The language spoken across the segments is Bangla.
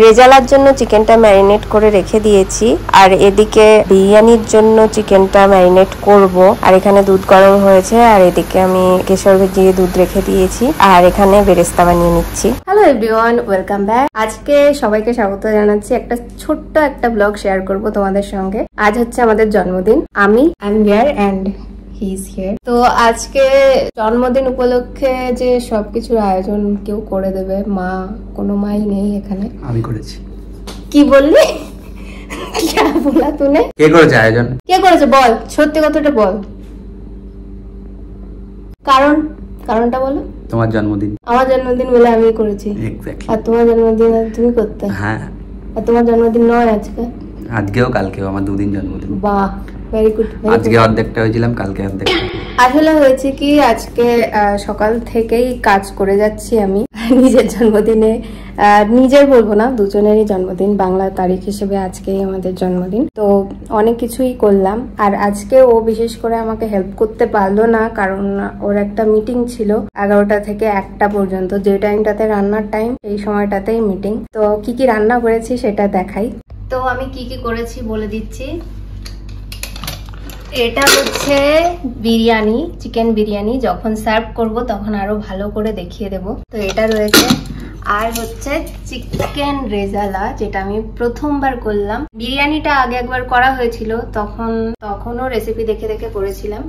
রেজালার জন্য চিকেনটা ম্যারিনেট করে রেখে দিয়েছি, আর এদিকে বিরিয়ানির জন্য চিকেনটা ম্যারিনেট করব। আর এখানে দুধ গরম হয়েছে, আর এদিকে আমি কেশর ভেজিয়ে দুধ রেখে দিয়েছি, আর এখানে বেরেস্তা বানিয়ে নিচ্ছি। Hello everyone, welcome back. আজকে সবাইকে স্বাগত জানাচ্ছি। একটা ছোট্ট একটা ব্লগ শেয়ার করব তোমাদের সঙ্গে। আজ হচ্ছে আমাদের জন্মদিন। আই এম হিয়ার এন্ড তো আজকে জন্মদিন উপলক্ষে যে সবকিছুর আয়োজন কেউ করে দেবে, মা কোনো মাই নেই এখানে, আমি করেছি। কি বললি? क्या बोला तूने? কে করেছে আয়োজন? কে করেছে বল, সত্যি কথাটা বল। কারণটা বলো। তোমার জন্মদিন। আমার জন্মদিন বলে আমি করেছি। এক্স্যাক্টলি। আর তোমার জন্মদিন তুমি করতে? হ্যাঁ। আর তোমার জন্মদিন নয় আজকে? আজকেও কালকেও আমার দুদিন জন্মদিন। বাহ, ভেরি গুড। আজকে অর্ধেকটা হয়েছিলাম, কালকে অর্ধেকটা। আসলে হয়েছে কি, আজকে সকাল থেকেই কাজ করে যাচ্ছি আমি নিজের জন্মদিনে। নিজের বলবো না, দুজনেরই জন্মদিন। বাংলা তারিখ হিসেবে আজকেই আমাদের জন্মদিন, তো অনেক কিছুই করলাম। আর আজকে ও বিশেষ করে আমাকে হেল্প করতে পারলো না, কারণ ওর একটা মিটিং ছিল 11টা থেকে 1টা পর্যন্ত, যে টাইমটাতে রান্নার টাইম, এই সময়টাতেই মিটিং। তো কি কি রান্না করেছি সেটা দেখাই। তো আমি কি কি করেছি বলে দিচ্ছি। এটা হচ্ছে বিরিয়ানি, চিকেন বিরিয়ানি। যখন সার্ভ করব তখন আরো ভালো করে দেখিয়ে দেব। তো এটা রয়েছে। আর হচ্ছে চিকেন রেজালা, যেটা আমি প্রথমবার করলাম। বিরিয়ানিটা আগে একবার করা হয়েছিল, তখনও রেসিপি দেখে দেখে করেছিলাম।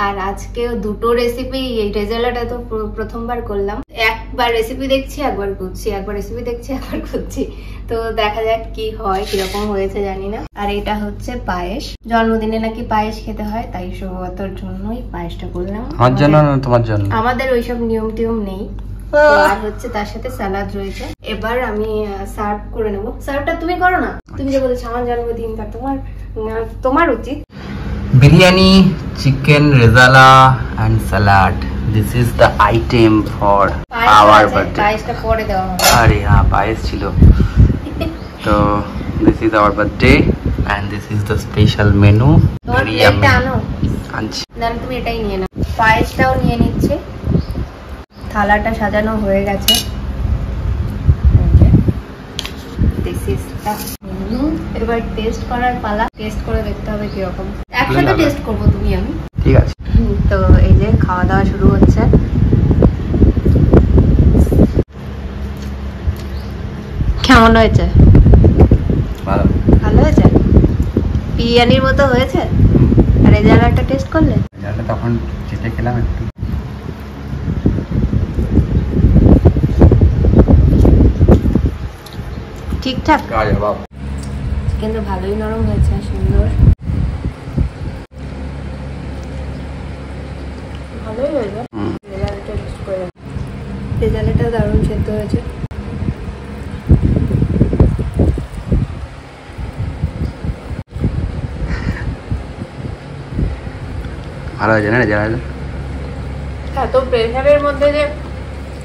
আর আজকেও দুটো রেসিপি, এই রেজালাটা তো প্রথমবার করলাম। একবার রেসিপি দেখছি, একবার করছি, একবার রেসিপি দেখছি, একবার করছি। তো দেখা যাক কি হয়, কিরকম হয়েছে জানি না। আর এটা হচ্ছে পায়েস। জন্মদিনে নাকি পায়েস খেতে হয়, তাই সৌগতর জন্যই পায়েসটা করলাম। আমার জন্য না তোমার জন্য? আমাদের ওইসব নিয়ম টিয়ম নেই। আর হচ্ছে তার সাথে স্যালাড রয়েছে। এবার আমি সার্ভ করে নেব। সার্ভটা তুমি করো না, তুমি যে বলেছো আমার জন্মদিন, তার তোমার উচিত। Biryani, chicken rezala and salad, this is the item for our birthday. পায়েসটা পরে দেওয়া হবে। আরে হ্যাঁ, পায়েস ছিল। তো this is our birthday and this is the special menu. Biryani আনো, আনছি। তুমি এটাই নিয়ে নাও। পায়েসটাও নিয়ে নিচ্ছে। থালাটা সাজানো হয়ে গেছে। এবার টেস্ট করার পালা। টেস্ট করে দেখতে হবে কিরকম। একসাথে টেস্ট করবো তুমি আমি। ঠিক আছে। তো এই যে খাওয়া দাওয়া শুরু হচ্ছে। কেমন হয়েছে? ভালো হয়েছে? বিরিয়ানির মতো হয়েছে? আর এই জায়গাটা টেস্ট করলে? তখন চেটে খেলাম একটু। ঠিকঠাক কিন্তু ভালোই নরম হয়েছে, সুন্দর, ভালোই হয়েছে। রেজাল্টটা দারুণ সেদ্ধ হয়েছে। ভালো হয়েছে না রেজাল্ট? এত প্রেশারের মধ্যে যে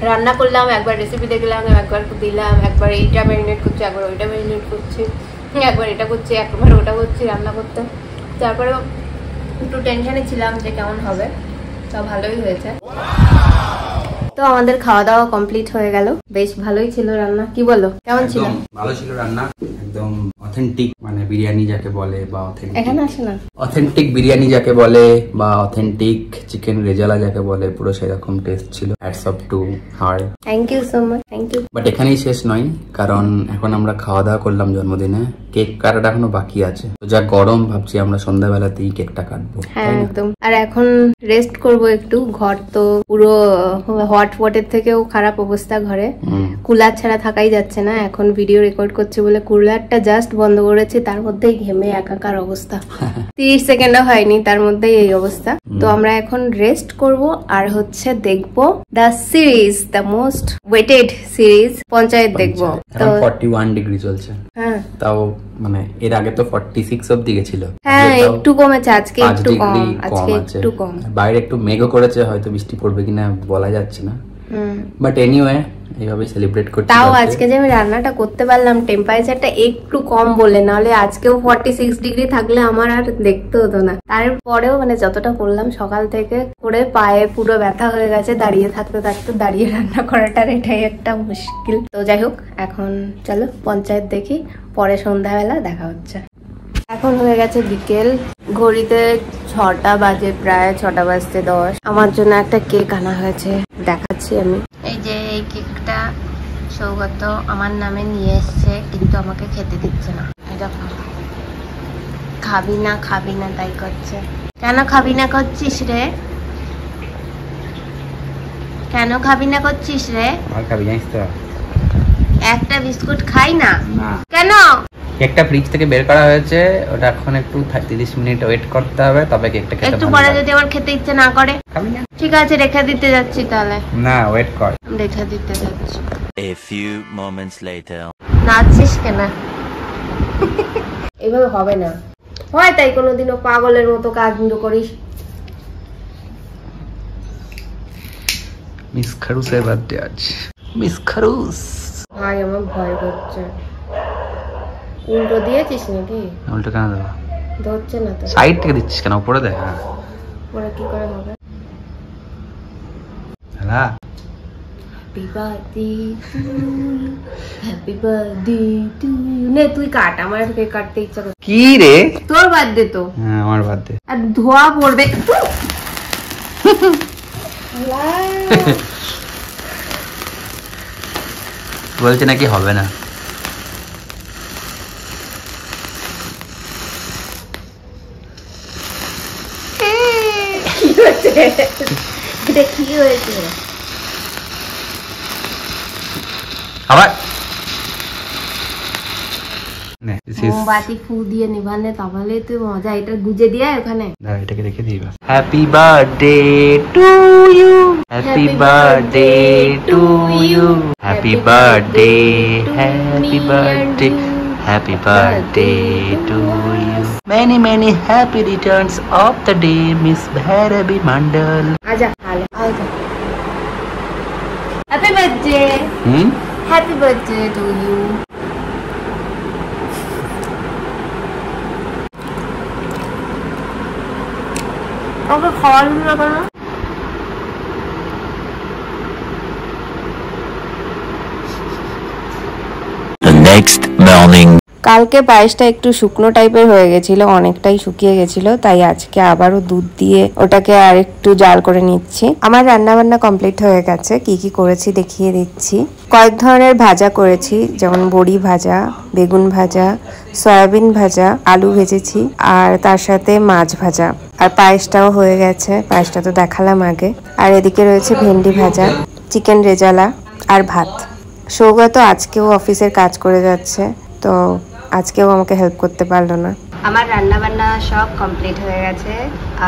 রান্না করলাম, একবার রেসিপি দেখলাম, একবার দিলাম, একবার এইটা ম্যারিনেট করছি, একবার ওইটা ম্যারিনেট করছি, একবার এটা করছি, একবার ওটা করছি রান্না করতে। তারপরেও একটু টেনশনে ছিলাম যে কেমন হবে। তো ভালোই হয়েছে। তো আমাদের খাওয়া দাওয়া কমপ্লিট হয়ে গেল। বেশ ভালোই ছিল রান্না, কি বলো কেমন ছিল? ভালো ছিল রান্না, একদম অথেন্টিক, মানে বিরিয়ানি যাকে বলে, বা এখানে আসে না, অথেন্টিক বিরিয়ানি যাকে বলে, বা অথেন্টিক চিকেন রেজালা যাকে বলে, পুরো সেরকম টেস্ট ছিল। Hats off to her. Thank you so much, thank you. But এখানেই শেষ নয়, কারণ এখন আমরা খাওয়া দাওয়া করলাম জন্মদিনে, কেক কাটাটা এখনো বাকি আছে। তো যা গরম, ভাবছি আমরা সন্ধ্যাবেলাতেই কেকটা কাটবো। হ্যাঁ একদম। আর এখন রেস্ট করব একটু। ঘর তো পুরো হটপটের থেকেও খারাপ অবস্থা ঘরে, কুলার ছাড়া থাকাই যাচ্ছে না। এখন ভিডিও রেকর্ড করছি বলে কুলারটা জাস্ট বন্ধ করেছি, তার মধ্যেই ঘেমে একাকার অবস্থা। 30 সেকেন্ডও হয়নি, তার মধ্যেই এই অবস্থা। তো আমরা এখন রেস্ট করব, আর হচ্ছে দেখবো the series, the most waited series Panchayat দেখবো। তো 41 ডিগ্রি চলছে। হ্যাঁ, তাও মানে এর আগে তো 46 অবধি গেছিল। হ্যাঁ একটু কমেছে, আজকে একটু কম, আজকে একটু কম। বাইরে একটু মেঘও করেছে, হয়তো বৃষ্টি পড়বে কিনা বলা যাচ্ছে না। বাট এনিওয়ে এইভাবে সেলিব্রেট করতে তাও আজকে যে আমি রান্নাটা করতে পারলাম টেম্পারেচারটা একটু কম বলে, নাহলে আজকেও 46 ডিগ্রি থাকলে আমার আর দেখতে হতো না। তারপরেও মানে যতটা করলাম সকাল থেকে করে পায়ে পুরো ব্যথা হয়ে গেছে দাঁড়িয়ে থাকতে থাকতে। দাঁড়িয়ে রান্না করাটার এটাই একটা মুশকিল। তো যাই হোক, এখন চলো পঞ্চায়েত দেখি, পরে সন্ধ্যাবেলা দেখা হচ্ছে। এখন হয়ে গেছে বিকেল, ঘড়িতে 6টা বাজে, প্রায় 6টা বাজতে 10। আমার জন্য একটা কেক আনা হয়েছে, দেখাচ্ছি আমি। এই যে এই কেকটা সৌগত আমার নামে নিয়ে এসছে, কিন্তু আমাকে খেতে দিচ্ছে না। দেখো, খাবি না খাবি না তাই করছে। কেন খাবি না করছিস রে? কেন খাবি না করছিস রে? একটা বিস্কুট খাই না কেন? কেকটা ফ্রিজ থেকে বের করা হয়েছে, ওটা এখন একটু 30 মিনিট ওয়েট করতে হবে, তবে কেকটা খেতে একটু পরে যদি আমার খেতে ইচ্ছে না করে? খাবি না? ঠিক আছে, রেখে দিতে যাচ্ছি তাহলে। না, ওয়েট কর। রেখে দিতে যাচ্ছি। A few moments later. নাচছিস কেন? এভাবে হবে না। হয় তাই কোনোদিনও পাগলের মতো কাজ করিস। মিস খারুসের বার্থডে আজ। মিস খারুস। ভাই আমার ভয় করছে। উল্টো দিয়েছিস নাকি? উল্টো কেন দেবো? ধরছে না তো। সাইড থেকে দিচ্ছিস কেন? উপরে দে। হ্যাঁ, পরে কি করে হবে? হ্যাঁ, happy birthday to you, happy birthday to you. নে তুই কাট, আমার কেক কাটতে ইচ্ছা করছে। কি রে? তোর বার্থডে তো। হ্যাঁ, আমার বার্থডে। আর ধোয়া পড়বে। বলছে নাকি হবে না। এটা কি হয়েছে? আবার মোমবাতি ফু দিয়ে নিভানে, তাহলে তুই মজা। এটা গুজে দিয়ে ওখানে এটাকে রেখে দিই। Happy birthday to you, happy birthday to you, happy birthday, happy birthday, happy birthday to you. Many many happy returns of the day miss Bhairavi Mondal. আজা আজা। Happy birthday. Happy birthday to you. ওকে খাওয়া দিল না কেন? The next morning. কালকে পায়েসটা একটু শুকনো টাইপের হয়ে গেছিল, অনেকটাই শুকিয়ে গেছিল, তাই আজকে আবারও দুধ দিয়ে ওটাকে আর একটু জাল করে নিচ্ছি। আমার রান্না বান্না কমপ্লিট হয়ে গেছে। কি কি করেছি দেখিয়ে দিচ্ছি। কয়েক ধরনের ভাজা করেছি, যেমন বড়ি ভাজা, বেগুন ভাজা, সয়াবিন ভাজা, আলু ভেজেছি, আর তার সাথে মাছ ভাজা। আর পায়েসটাও হয়ে গেছে, পায়েসটা তো দেখালাম আগে। আর এদিকে রয়েছে ভেন্ডি ভাজা, চিকেন রেজালা আর ভাত। সৌগত আজকেও অফিসের কাজ করে যাচ্ছে, তো আজকেও আমাকে হেল্প করতে পারলো না। আমার রান্না বান্না সব কমপ্লিট হয়ে গেছে,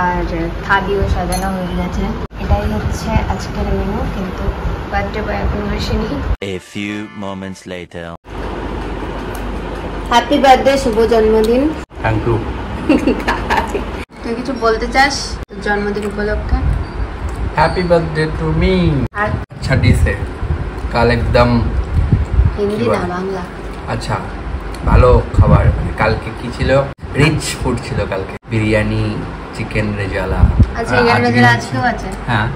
আর থালিও সাজানো হয়ে গেছে। এটাই হচ্ছে আজকের মেনু, কিন্তু বার্থডে বয় এখন আসেনি। A few moments later. Happy birthday, শুভ জন্মদিন। Thank you. তুই কিছু বলতে চাস জন্মদিন উপলক্ষে? Happy birthday to me. আর 26 কাল একদম হিন্দি না বাংলা? আচ্ছা, ভালো খাবার। মানে কালকে কি ছিল? রিচ ফুড ছিল কালকে। বিরিয়ানি, চিকেন রেজালা। আচ্ছা, চিকেন রেজালা আজকেও আছে? হ্যাঁ,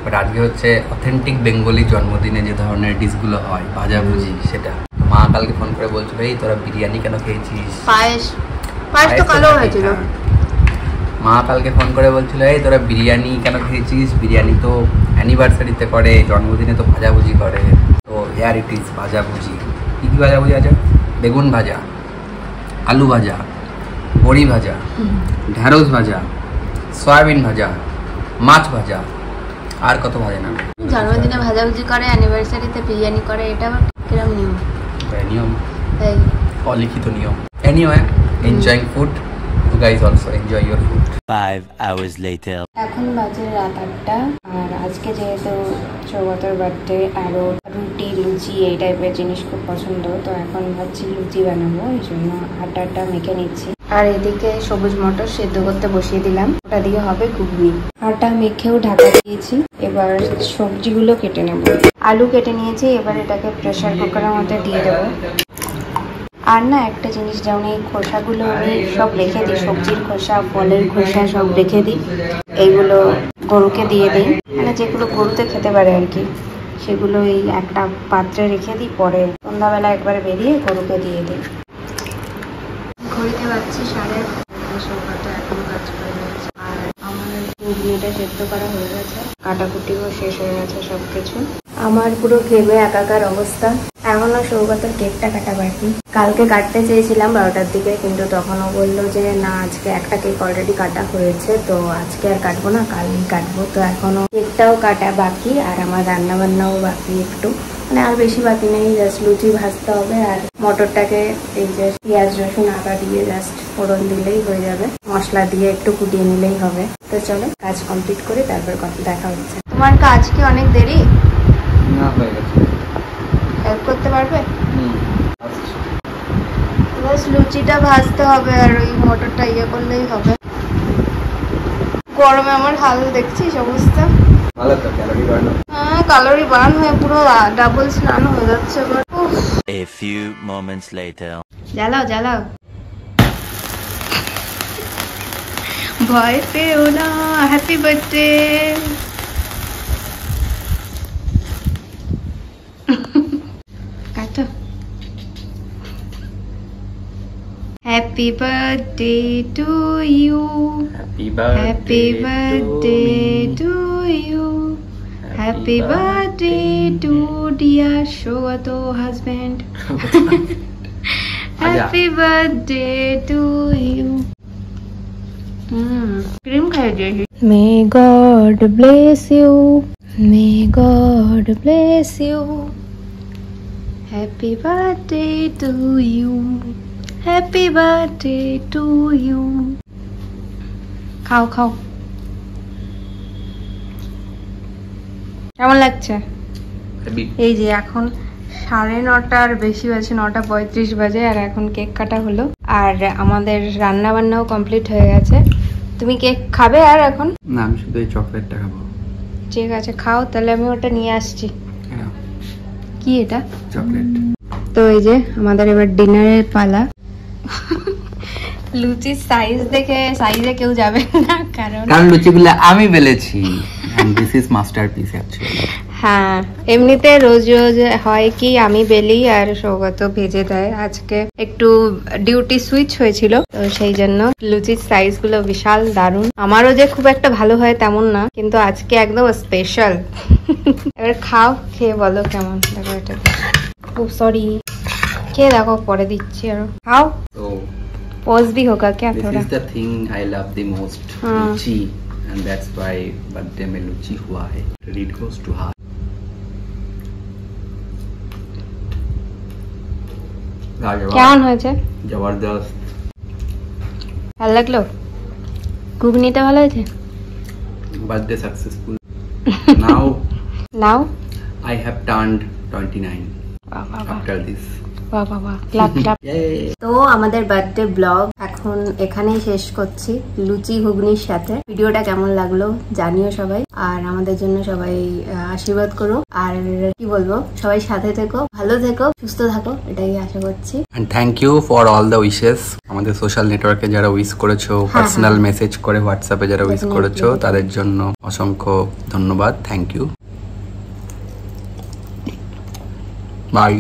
বাট আজকে হচ্ছে অথেন্টিক বেঙ্গলি জন্মদিনে যে ধরনের ডিশগুলো হয়, ভাজাভুজি, সেটা। মা কালকে ফোন করে বলছিল, এই তোরা বিরিয়ানি কেন খেয়েছিস? পায়েস তো কালো হয়েছিল। মা কালকে ফোন করে বলছিল, এই তোরা বিরিয়ানি কেন খেয়েছিস? বিরিয়ানি তো অ্যানিভার্সারিতে করে, জন্মদিনে তো ভাজাভুজি করে। তো হেয়ার ইট ইজ ভাজাভুজি। কী কী ভাজাভুজি আছে? বেগুন ভাজা, আলু ভাজা, বড়ি ভাজা, ঢ্যাঁড়স ভাজা, সয়াবিন ভাজা, মাছ ভাজা, আর কত ভাজা না। জন্মদিনে ভাজাভুজি করে, অ্যানিভার্সারিতে বিরিয়ানি করে, এটা আবার কিরকম নিয়ম? নিয়ম, এই অলিখিত নিয়ম। Anyway, enjoying food. You guys also enjoy your food. 5 hours later. এখন বাজে রাত 8টা, আর আজকে যেহেতু সৌগতর বার্থডে, আরও রুটি, লুচি এই টাইপের জিনিস খুব পছন্দ, তো এখন ভাবছি লুচি বানাবো। এই জন্য আটাটা মেখে নিচ্ছি। আর এদিকে সবুজ মটর সেদ্ধ করতে বসিয়ে দিলাম, ওটা দিয়ে হবে ঘুগনি। আটা মেখেও ঢাকা দিয়েছি, এবার সবজিগুলো কেটে নেব। আলু কেটে নিয়েছি, এবার এটাকে প্রেসার কুকারের মধ্যে দিয়ে দেবো। আর না একটা জিনিস, যেমন এই খোসাগুলো আমি সব রেখে দিই, সবজির খোসা, ফলের খোসা সব রেখে দিই, এইগুলো গরুকে দিয়ে দিই, মানে যেগুলো গরুতে খেতে পারে আর কি, সেগুলো এই একটা পাত্রে রেখে দিই, পরে সন্ধ্যাবেলা একবারে বেরিয়ে গরুকে দিয়ে দিই। ঘড়িতে পাচ্ছি 8:30, সকালটা এখনো কাজ করে যাচ্ছে। আর আমার ঘুগনিটা সেদ্ধ করা হয়ে গেছে, কাটাকুটিও শেষ হয়ে গেছে সবকিছু। আমার পুরো ঘেমে একাকার অবস্থা। এখনো সৌগতের কেকটা কাটা বাকি। কালকে কাটতে চেয়েছিলাম 12টার দিকে, কিন্তু তখনও বললো যে না, আজকে একটা কেক অলরেডি কাটা হয়েছে, তো আজকে আর কাটবো না, কালই কাটবো। তো এখনো কেকটাও কাটা বাকি, আর আমার রান্না বান্নাও বাকি একটু, মানে আর বেশি বাকি নেই। জাস্ট লুচি ভাজতে হবে, আর মটরটাকে এই যে পেঁয়াজ রসুন আদা দিয়ে জাস্ট ফোড়ন দিলেই হয়ে যাবে, মশলা দিয়ে একটু ফুটিয়ে নিলেই হবে। তো চলো কাজ কমপ্লিট করে তারপর দেখা হচ্ছে। তোমার কাজ কি অনেক দেরি? না, হয়ে গেছে। হেল্প করতে পারবে? বাস লুচিটা ভাজতে হবে, আর ওই মটরটা ইয়ে করলেই হবে। গরমে আমার হাল দেখছিস অবস্থা। ভালো তো, ক্যালোরি বার্ন। হ্যাঁ, ক্যালোরি বার্ন হয়ে পুরো ডাবল স্নান হয়ে যাচ্ছে। A few moments later. জ্বালাও জ্বালাও, ভয় পেও না। Happy birthday. কাটো। Happy birthday to you, happy birthday to you, happy birthday to dear Sougata husband, happy birthday to you. Cream খাই দিয়েছি। May God bless you, may God bless you, happy birthday to you, happy birthday to you. খাও খাও। কেমন লাগছে? এই যে এখন 9:30 বেশি বাজে, 9:35 বাজে, আর এখন কেক কাটা হলো, আর আমাদের রান্না বান্নাও কমপ্লিট হয়ে গেছে। তুমি কেক খাবে আর এখন? না, আমি শুধু এই চকলেটটা খাবো। ঠিক আছে, খাও তাহলে, আমি ওটা নিয়ে আসছি। কি এটা? চকলেট। তো এই যে আমাদের এবার ডিনারের পালা। লুচির সাইজ দেখে সাইজে কেউ যাবে না, কারণ লুচিগুলো আমি বেলেছি। and this is masterpiece actually. হ্যাঁ, এমনিতে রোজ রোজ হয় কি আমি বেলি আর সৌগত ভেজে দেয়। আজকে একটু ডিউটি সুইচ হয়েছিল, তো সেই জন্য লুচির সাইজ গুলো বিশাল দারুণ। আমারও যে খুব একটা ভালো হয় তেমন না, কিন্তু আজকে একদম স্পেশাল। এবার খাও, খেয়ে বলো কেমন। দেখো এটা, ও সরি, খেয়ে দেখো, পরে দিচ্ছি আরো। খাও। So पोज भी होगा क्या this थोड़ा? is the thing I love the most, luchi, and that's why birthday में luchi हुआ है. It goes to heart. কেমন হয়েছে? জবরদস্ত। ভালো লাগলো? ঘুগনিটা ভালো হয়েছে? Birthday successful. Now now. I have turned 29 বাহ বাহ বাহ, after this. বাহ বাহ বাহ, ক্লাপ ক্লাপ। Yay! তো আমাদের বার্থডে ব্লগ এখন এখানেই শেষ করছি, লুচি ঘুগনির সাথে। ভিডিওটা কেমন লাগলো জানিও সবাই, আর আমাদের জন্য সবাই আশীর্বাদ করো। আর কি বলবো, সবাই সাথে থেকো, ভালো থেকো, সুস্থ থাকো, এটাই আশা করছি। And thank you for all the wishes. আমাদের সোশ্যাল নেটওয়ার্কে যারা উইশ করেছো, পার্সোনাল মেসেজ করে হোয়াটসঅ্যাপে যারা উইশ করেছো, তাদের জন্য অসংখ্য ধন্যবাদ। Thank you. বাই।